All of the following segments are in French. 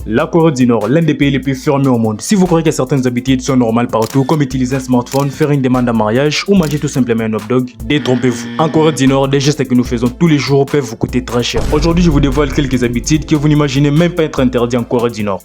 La Corée du Nord, l'un des pays les plus fermés au monde. Si vous croyez que certaines habitudes sont normales partout, comme utiliser un smartphone, faire une demande en mariage ou manger tout simplement un hot dog, détrompez-vous. En Corée du Nord, des gestes que nous faisons tous les jours peuvent vous coûter très cher. Aujourd'hui, je vous dévoile quelques habitudes que vous n'imaginez même pas être interdites en Corée du Nord.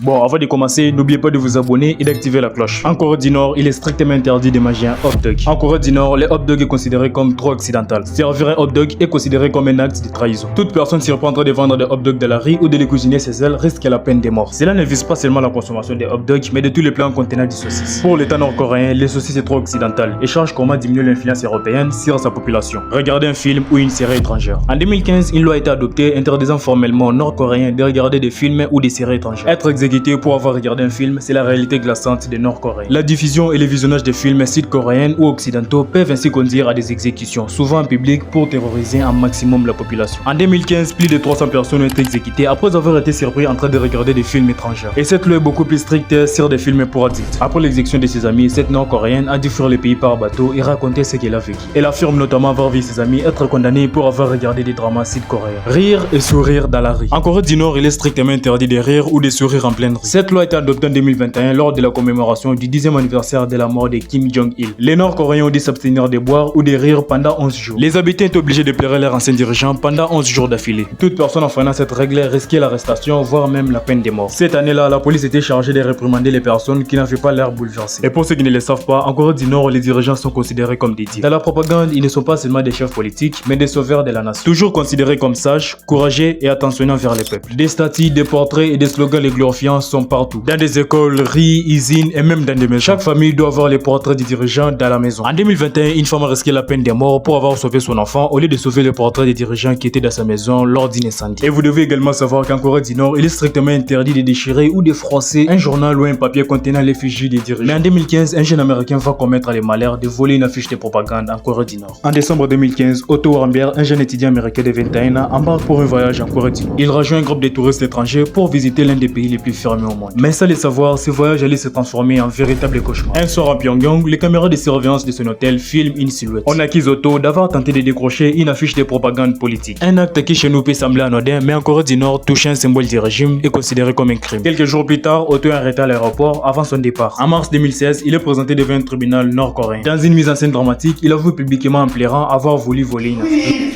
Bon, avant de commencer, n'oubliez pas de vous abonner et d'activer la cloche. En Corée du Nord, il est strictement interdit de manger un hot dog. En Corée du Nord, les hot dogs est considéré comme trop occidental. Servir un hot dog est considéré comme un acte de trahison. Toute personne s'y reprendra de vendre des hot dogs de la rue ou de les cuisiner chez elle risque la peine de mort. Cela ne vise pas seulement la consommation des hot dogs, mais de tous les plats contenant du saucisse. Pour l'État nord-coréen, les saucisses est trop occidental et cherche comment diminuer l'influence européenne sur sa population. Regardez un film ou une série étrangère. En 2015, une loi a été adoptée interdisant formellement aux nord-coréens de regarder des films ou des séries étrangères. Être exécuté pour avoir regardé un film, c'est la réalité glaçante des Nord-Coréens. La diffusion et le visionnage des films sud-coréens ou occidentaux peuvent ainsi conduire à des exécutions, souvent en public pour terroriser un maximum la population. En 2015, plus de 300 personnes ont été exécutées après avoir été surpris en train de regarder des films étrangers. Et cette loi est beaucoup plus stricte sur des films pour adultes. Après l'exécution de ses amis, cette Nord-Coréenne a dû fuir le pays par bateau et raconter ce qu'elle a vécu. Elle affirme notamment avoir vu ses amis être condamnés pour avoir regardé des dramas sud-coréens. Rire et sourire dans la rue. En Corée du Nord, il est strictement interdit de rire ou de sourire en pleine rue. Cette loi a été adoptée en 2021 lors de la commémoration du 10e anniversaire de la mort de Kim Jong-il. Les Nord-Coréens ont dû s'abstenir de boire ou de rire pendant 11 jours. Les habitants étaient obligés de pleurer leurs anciens dirigeants pendant 11 jours d'affilée. Toute personne enfreignant cette règle risquait l'arrestation, voire même la peine de mort. Cette année-là, la police était chargée de réprimander les personnes qui n'avaient pas l'air bouleversées. Et pour ceux qui ne le savent pas, en Corée du Nord, les dirigeants sont considérés comme des dieux. Dans la propagande, ils ne sont pas seulement des chefs politiques, mais des sauveurs de la nation. Toujours considérés comme sages, courageux et attentionnés envers les peuples. Des statues, des portraits et des slogans les glorifiant sont partout. Dans des écoles, riz, usines et même dans des maisons. Chaque famille doit avoir les portraits des dirigeants dans la maison. En 2021, une femme a risqué la peine de mort pour avoir sauvé son enfant au lieu de sauver le portrait des dirigeants qui étaient dans sa maison lors d'un incendie. Et vous devez également savoir qu'en Corée du Nord, il est strictement interdit de déchirer ou de froisser un journal ou un papier contenant l'effigie des dirigeants. Mais en 2015, un jeune américain va commettre le malheur de voler une affiche de propagande en Corée du Nord. En décembre 2015, Otto Warmbier, un jeune étudiant américain de 21 ans, embarque pour un voyage en Corée du Nord. Il rejoint un groupe de touristes étrangers pour visiter l'un des pays les plus fermés au monde. Mais sans le savoir, ce voyage allait se transformer en véritable cauchemar. Un soir à Pyongyang, les caméras de surveillance de son hôtel filment une silhouette. On accuse Otto d'avoir tenté de décrocher une affiche de propagande politique. Un acte qui chez nous peut sembler anodin, mais en Corée du Nord, toucher un symbole du régime est considéré comme un crime. Quelques jours plus tard, Otto est arrêté à l'aéroport avant son départ. En mars 2016, il est présenté devant un tribunal nord-coréen. Dans une mise en scène dramatique, il avoue publiquement en pleurant avoir voulu voler une affiche.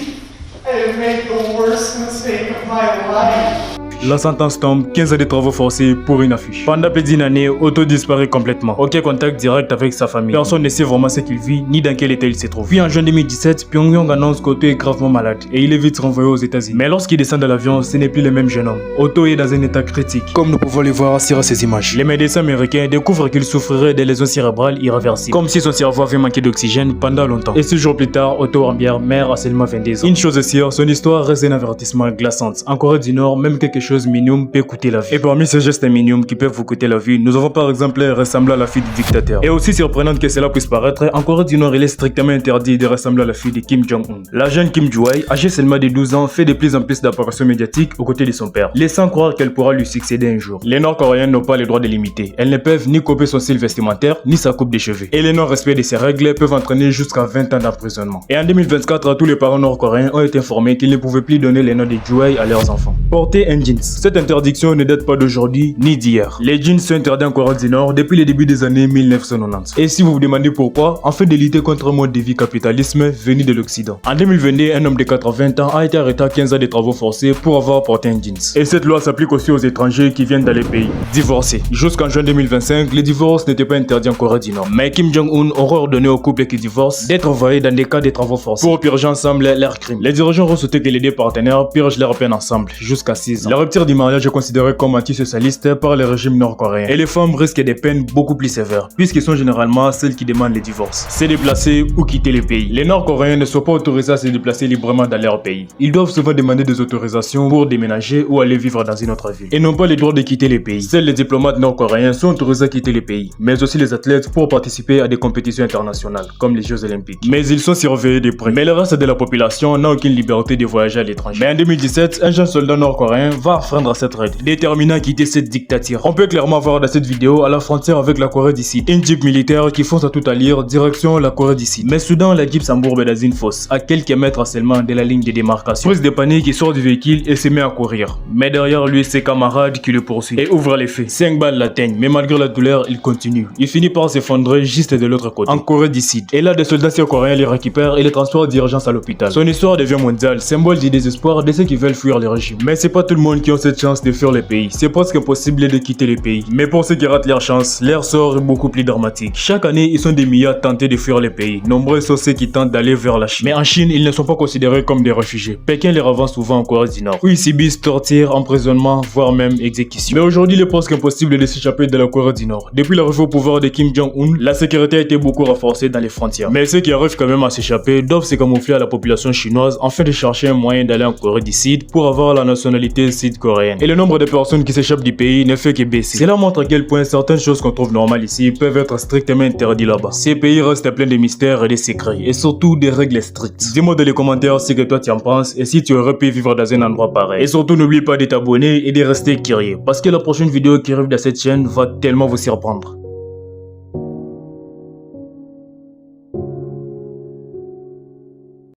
La sentence tombe, 15 ans de travaux forcés pour une affiche. Pendant plus d'une année, Otto disparaît complètement. Aucun contact direct avec sa famille. Personne ne sait vraiment ce qu'il vit, ni dans quel état il se trouve. Puis en juin 2017, Pyongyang annonce qu'Otto est gravement malade et il est vite renvoyé aux États-Unis. Mais lorsqu'il descend de l'avion, ce n'est plus le même jeune homme. Otto est dans un état critique, comme nous pouvons le voir sur ces images. Les médecins américains découvrent qu'il souffrirait de lésions cérébrales irréversibles, comme si son cerveau avait manqué d'oxygène pendant longtemps. Et 6 jours plus tard, Otto Warmbier meurt à seulement 22 ans. Une chose est sûre, son histoire reste un avertissement glaçant. En Corée du Nord, même quelque chose minimum peut coûter la vie. Et parmi ces gestes minimums qui peuvent vous coûter la vie, nous avons par exemple ressembler à la fille du dictateur. Et aussi surprenant que cela puisse paraître, en Corée du Nord, il est strictement interdit de ressembler à la fille de Kim Jong-un. La jeune Kim Joo-hye, âgée seulement de 12 ans, fait de plus en plus d'apparitions médiatiques aux côtés de son père, laissant croire qu'elle pourra lui succéder un jour. Les Nord-Coréens n'ont pas le droit de l'imiter. Elles ne peuvent ni copier son style vestimentaire, ni sa coupe de cheveux. Et les non-respect de ces règles peuvent entraîner jusqu'à 20 ans d'emprisonnement. Et en 2024, tous les parents nord-coréens ont été informés qu'ils ne pouvaient plus donner les noms de Joo-hye à leurs enfants. Porter un jeans. Cette interdiction ne date pas d'aujourd'hui ni d'hier. Les jeans sont interdits en Corée du Nord depuis le début des années 1990. Et si vous vous demandez pourquoi, en fait de lutter contre un mode de vie capitalisme venu de l'Occident. En 2022, un homme de 80 ans a été arrêté à 15 ans de travaux forcés pour avoir porté un jeans. Et cette loi s'applique aussi aux étrangers qui viennent dans les pays divorcés. Jusqu'en juin 2025, les divorces n'étaient pas interdits en Corée du Nord. Mais Kim Jong-un aurait ordonné aux couples qui divorcent d'être envoyés dans des cas de travaux forcés pour purger ensemble leurs crimes. Les dirigeants ont souhaité que les deux partenaires purgent leur peine ensemble jusqu'à 6 ans. La rupture du mariage est considérée comme antisocialiste par le régime nord-coréen. Et les femmes risquent des peines beaucoup plus sévères, puisqu'elles sont généralement celles qui demandent les divorces, se déplacer ou quitter le pays. Les Nord-Coréens ne sont pas autorisés à se déplacer librement dans leur pays. Ils doivent souvent demander des autorisations pour déménager ou aller vivre dans une autre ville. Et n'ont pas le droit de quitter le pays. Seuls les diplomates nord-coréens sont autorisés à quitter le pays, mais aussi les athlètes pour participer à des compétitions internationales, comme les Jeux Olympiques. Mais ils sont surveillés de près. Mais le reste de la population n'a aucune liberté de voyager à l'étranger. Mais en 2017, un jeune soldat nord nord-coréen va enfreindre cette règle, déterminant à quitter cette dictature. On peut clairement voir dans cette vidéo à la frontière avec la Corée du Sud une jeep militaire qui fonce à toute allure direction la Corée du Sud. Mais soudain, la jeep s'embourbe dans une fosse, à quelques mètres seulement de la ligne de démarcation. Prise de panique, il sort du véhicule et se met à courir. Mais derrière lui, ses camarades qui le poursuivent et ouvrent les feux. 5 balles l'atteignent, mais malgré la douleur, il continue. Il finit par s'effondrer juste de l'autre côté, en Corée du Sud. Et là, des soldats sud-coréens les récupèrent et les transportent d'urgence à l'hôpital. Son histoire devient mondiale, symbole du désespoir de ceux qui veulent fuir le régime. Mais c'est pas tout le monde qui a cette chance de fuir le pays. C'est presque impossible de quitter le pays. Mais pour ceux qui ratent leur chance, leur sort est beaucoup plus dramatique. Chaque année, ils sont des milliers à tenter de fuir le pays. Nombreux sont ceux qui tentent d'aller vers la Chine. Mais en Chine, ils ne sont pas considérés comme des réfugiés. Pékin les renvoie souvent en Corée du Nord, où ils subissent torture, emprisonnement, voire même exécution. Mais aujourd'hui, il est presque impossible de s'échapper de la Corée du Nord. Depuis l'arrivée au pouvoir de Kim Jong-un, la sécurité a été beaucoup renforcée dans les frontières. Mais ceux qui arrivent quand même à s'échapper doivent se camoufler à la population chinoise afin de chercher un moyen d'aller en Corée du Sud pour avoir la nationalité sud-coréenne. Et le nombre de personnes qui s'échappent du pays ne fait que baisser. Cela montre à quel point certaines choses qu'on trouve normales ici peuvent être strictement interdites là-bas. Ces pays restent pleins de mystères et de secrets, et surtout des règles strictes. Dis-moi dans les commentaires ce que toi tu en penses et si tu aurais pu vivre dans un endroit pareil. Et surtout n'oublie pas de t'abonner et de rester curieux, parce que la prochaine vidéo qui arrive dans cette chaîne va tellement vous surprendre.